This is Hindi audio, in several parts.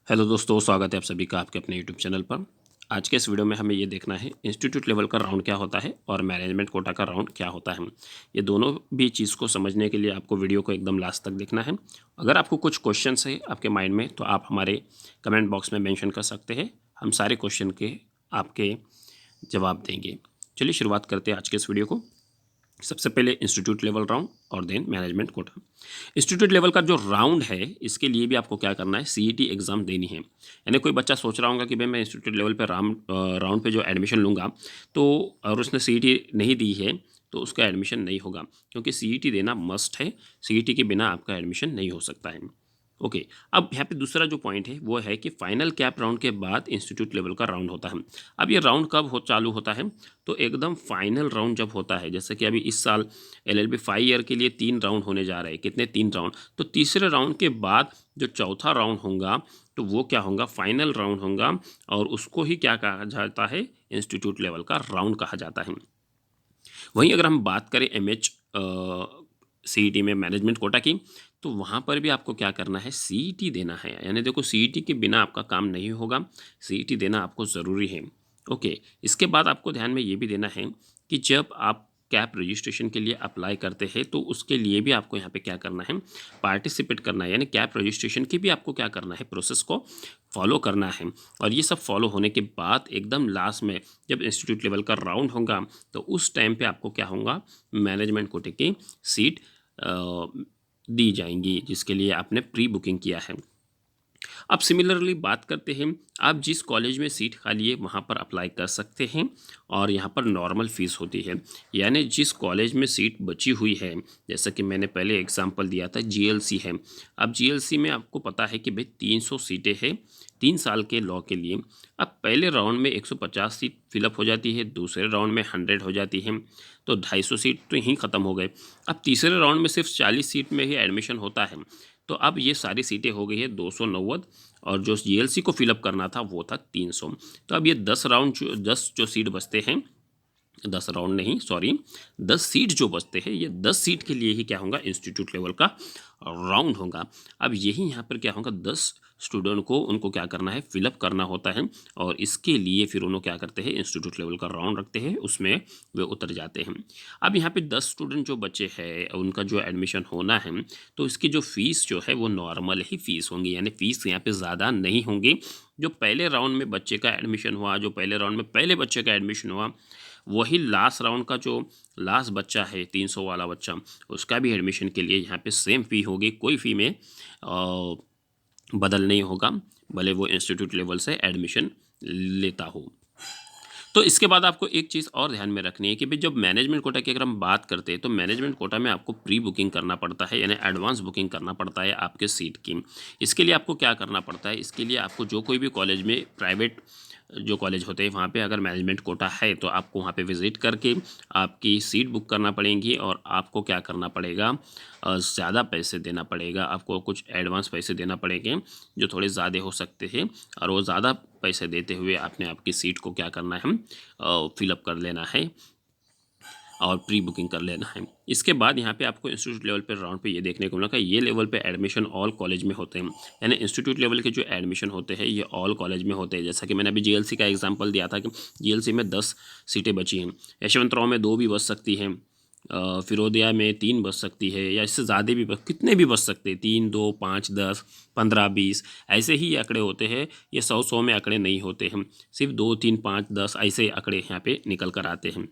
हेलो दोस्तों, स्वागत है आप सभी का आपके अपने यूट्यूब चैनल पर। आज के इस वीडियो में हमें ये देखना है इंस्टीट्यूट लेवल का राउंड क्या होता है और मैनेजमेंट कोटा का राउंड क्या होता है। ये दोनों भी चीज़ को समझने के लिए आपको वीडियो को एकदम लास्ट तक देखना है। अगर आपको कुछ क्वेश्चंस है आपके माइंड में तो आप हमारे कमेंट बॉक्स में मेंशन कर सकते हैं। हम सारे क्वेश्चन के आपके जवाब देंगे। चलिए शुरुआत करते हैं आज के इस वीडियो को। सबसे पहले इंस्टीट्यूट लेवल राउंड और then management quota. Institute level का जो राउंड है इसके लिए भी आपको क्या करना है, सीईटी एग्ज़ाम देनी है। यानी कोई बच्चा सोच रहा होगा कि भाई मैं इंस्टीट्यूट लेवल पे राउंड पे जो एडमिशन लूँगा तो और उसने सीईटी नहीं दी है तो उसका एडमिशन नहीं होगा, क्योंकि सीईटी देना मस्ट है। सीईटी के बिना आपका एडमिशन नहीं हो सकता है। ओके, अब यहाँ पे दूसरा जो पॉइंट है वो है कि फाइनल कैप राउंड के बाद इंस्टीट्यूट लेवल का राउंड होता है। अब ये राउंड कब चालू होता है, तो एकदम फाइनल राउंड जब होता है, जैसे कि अभी इस साल एलएलबी 5 ईयर के लिए 3 राउंड होने जा रहे हैं। कितने? 3 राउंड। तो तीसरे राउंड के बाद जो चौथा राउंड होगा तो वो क्या होगा, फाइनल राउंड होगा, और उसको ही क्या कहा जाता है, इंस्टीट्यूट लेवल का राउंड कहा जाता है। वहीं अगर हम बात करें एमएच सीईटी में मैनेजमेंट कोटा की, तो वहाँ पर भी आपको क्या करना है, सीईटी देना है। यानी देखो, सीईटी के बिना आपका काम नहीं होगा, सीईटी देना आपको ज़रूरी है। ओके, इसके बाद आपको ध्यान में ये भी देना है कि जब आप कैप रजिस्ट्रेशन के लिए अप्लाई करते हैं तो उसके लिए भी आपको यहाँ पे क्या करना है, पार्टिसिपेट करना है। यानी कैप रजिस्ट्रेशन की भी आपको क्या करना है, प्रोसेस को फॉलो करना है। और ये सब फॉलो होने के बाद एकदम लास्ट में जब इंस्टीट्यूट लेवल का राउंड होगा तो उस टाइम पे आपको क्या होगा, मैनेजमेंट कोटे की सीट दी जाएंगी जिसके लिए आपने प्री बुकिंग किया है। अब सिमिलरली बात करते हैं, आप जिस कॉलेज में सीट खाली है वहाँ पर अप्लाई कर सकते हैं और यहाँ पर नॉर्मल फ़ीस होती है। यानी जिस कॉलेज में सीट बची हुई है, जैसा कि मैंने पहले एग्जांपल दिया था, जीएलसी है। अब जीएलसी में आपको पता है कि भाई 300 सीटें हैं 3 साल के लॉ के लिए। अब पहले राउंड में 150 सीट फिलअप हो जाती है, दूसरे राउंड में 100 हो जाती है, तो 250 सीट तो यहीं ख़त्म हो गए। अब तीसरे राउंड में सिर्फ 40 सीट में ही एडमिशन होता है। तो अब ये सारी सीटें हो गई है 290, और जो जीएलसी को फिलअप करना था वो था 300। तो अब ये 10 जो सीट बचते हैं, 10 राउंड नहीं, सॉरी, 10 सीट जो बचते हैं, ये 10 सीट के लिए ही क्या होगा, इंस्टीट्यूट लेवल का राउंड होगा। अब यही यहाँ पर क्या होगा, 10 स्टूडेंट को उनको क्या करना है, फिलअप करना होता है, और इसके लिए फिर उन्होंने क्या करते हैं, इंस्टीट्यूट लेवल का राउंड रखते हैं, उसमें वे उतर जाते हैं। अब यहाँ पे 10 स्टूडेंट जो बचे हैं उनका जो एडमिशन होना है, तो इसकी जो फ़ीस जो है वो नॉर्मल ही फ़ीस होंगी। यानी फ़ीस यहाँ पे ज़्यादा नहीं होंगी। जो पहले राउंड में बच्चे का एडमिशन हुआ, जो पहले राउंड में पहले बच्चे का एडमिशन हुआ, वही लास्ट राउंड का जो लास्ट बच्चा है 300 वाला बच्चा, उसका भी एडमिशन के लिए यहाँ पे सेम फ़ी होगी। कोई फ़ी में बदल नहीं होगा, भले वो इंस्टीट्यूट लेवल से एडमिशन लेता हो। तो इसके बाद आपको एक चीज़ और ध्यान में रखनी है कि भाई जब मैनेजमेंट कोटा की अगर हम बात करते हैं तो मैनेजमेंट कोटा में आपको प्री बुकिंग करना पड़ता है, यानी एडवांस बुकिंग करना पड़ता है आपके सीट की। इसके लिए आपको क्या करना पड़ता है, इसके लिए आपको जो कोई भी कॉलेज में प्राइवेट जो कॉलेज होते हैं वहाँ पे अगर मैनेजमेंट कोटा है तो आपको वहाँ पे विज़िट करके आपकी सीट बुक करना पड़ेगी, और आपको क्या करना पड़ेगा, ज़्यादा पैसे देना पड़ेगा। आपको कुछ एडवांस पैसे देना पड़ेंगे जो थोड़े ज़्यादा हो सकते हैं, और वो ज़्यादा पैसे देते हुए आपने आपकी सीट को क्या करना है, फिलअप कर लेना है और प्री बुकिंग कर लेना है। इसके बाद यहाँ पे आपको इंस्टीट्यूट लेवल पे राउंड पे ये देखने को मिला, ये लेवल पे एडमिशन ऑल कॉलेज में होते हैं। यानी इंस्टीट्यूट लेवल के जो एडमिशन होते हैं ये ऑल कॉलेज में होते हैं। जैसा कि मैंने अभी जीएलसी का एग्जांपल दिया था कि जीएलसी में 10 सीटें बची हैं, यशवंतराव में 2 भी बच सकती हैं, फिरोदिया में 3 बच सकती है, या इससे ज़्यादा भी कितने भी बच सकते हैं, 3, 2, 5, 10, 15, 20, ऐसे ही आंकड़े होते हैं। ये 100 में आंकड़े नहीं होते हैं, सिर्फ 2, 3, 5, 10 ऐसे आंकड़े यहाँ पे निकल कर आते हैं।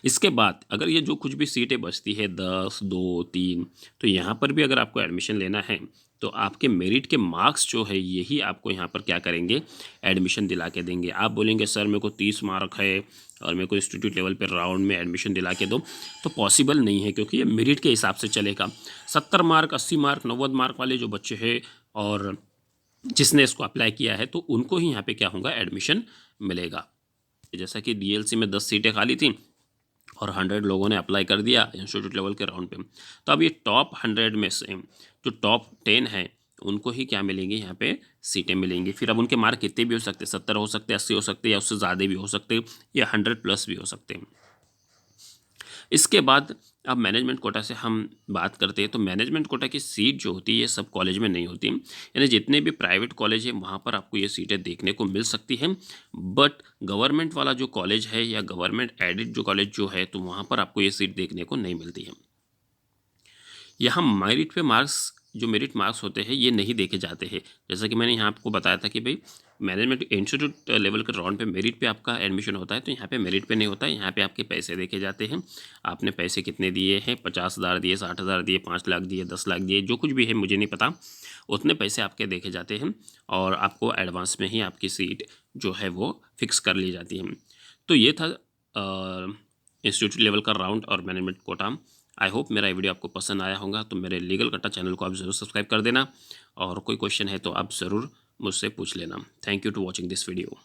इसके बाद अगर ये जो कुछ भी सीटें बचती है 10, 2, 3, तो यहाँ पर भी अगर आपको एडमिशन लेना है तो आपके मेरिट के मार्क्स जो है यही आपको यहाँ पर क्या करेंगे, एडमिशन दिला के देंगे। आप बोलेंगे सर मेरे को 30 मार्क है और मेरे को इंस्टीट्यूट लेवल पर राउंड में एडमिशन दिला के दो, तो पॉसिबल नहीं है, क्योंकि ये मेरिट के हिसाब से चलेगा। 70 मार्क, 80 मार्क, 90 मार्क वाले जो बच्चे हैं और जिसने इसको अप्लाई किया है तो उनको ही यहाँ पे क्या होगा, एडमिशन मिलेगा। जैसा कि डीएलसी में 10 सीटें खाली थी और 100 लोगों ने अप्लाई कर दिया इंस्टीट्यूट लेवल के राउंड पे, तो अब ये टॉप 100 में से जो टॉप 10 है उनको ही क्या मिलेंगी, यहाँ पे सीटें मिलेंगी। फिर अब उनके मार्क कितने भी हो सकते हैं, 70 हो सकते हैं, 80 हो सकते हैं, या उससे ज़्यादा भी हो सकते हैं, या 100 प्लस भी हो सकते हैं। इसके बाद अब मैनेजमेंट कोटा से हम बात करते हैं तो मैनेजमेंट कोटा की सीट जो होती है ये सब कॉलेज में नहीं होती, यानी जितने भी प्राइवेट कॉलेज हैं वहाँ पर आपको ये सीटें देखने को मिल सकती हैं। बट गवर्नमेंट वाला जो कॉलेज है या गवर्नमेंट एडेड जो कॉलेज जो है, तो वहाँ पर आपको ये सीट देखने को नहीं मिलती है। यहाँ मेरिट पे मार्क्स, जो मेरिट मार्क्स होते हैं ये नहीं देखे जाते हैं। जैसा कि मैंने यहाँ आपको बताया था कि भाई मैनेजमेंट इंस्टीट्यूट लेवल के राउंड पे मेरिट पे आपका एडमिशन होता है, तो यहाँ पे मेरिट पे नहीं होता है, यहाँ पे आपके पैसे देखे जाते हैं। आपने पैसे कितने दिए हैं, 50,000 दिए, 60,000 दिए, 5 लाख दिए, 10 लाख दिए, जो कुछ भी है मुझे नहीं पता, उतने पैसे आपके देखे जाते हैं और आपको एडवांस में ही आपकी सीट जो है वो फिक्स कर ली जाती है। तो ये था इंस्टीट्यूट लेवल का राउंड और मैनेजमेंट कोटा। आई होप मेरा ये वीडियो आपको पसंद आया होगा, तो मेरे लीगल कट्टा चैनल को आप ज़रूर सब्सक्राइब कर देना और कोई क्वेश्चन है तो आप ज़रूर मुझसे पूछ लेना। Thank you to watching this video.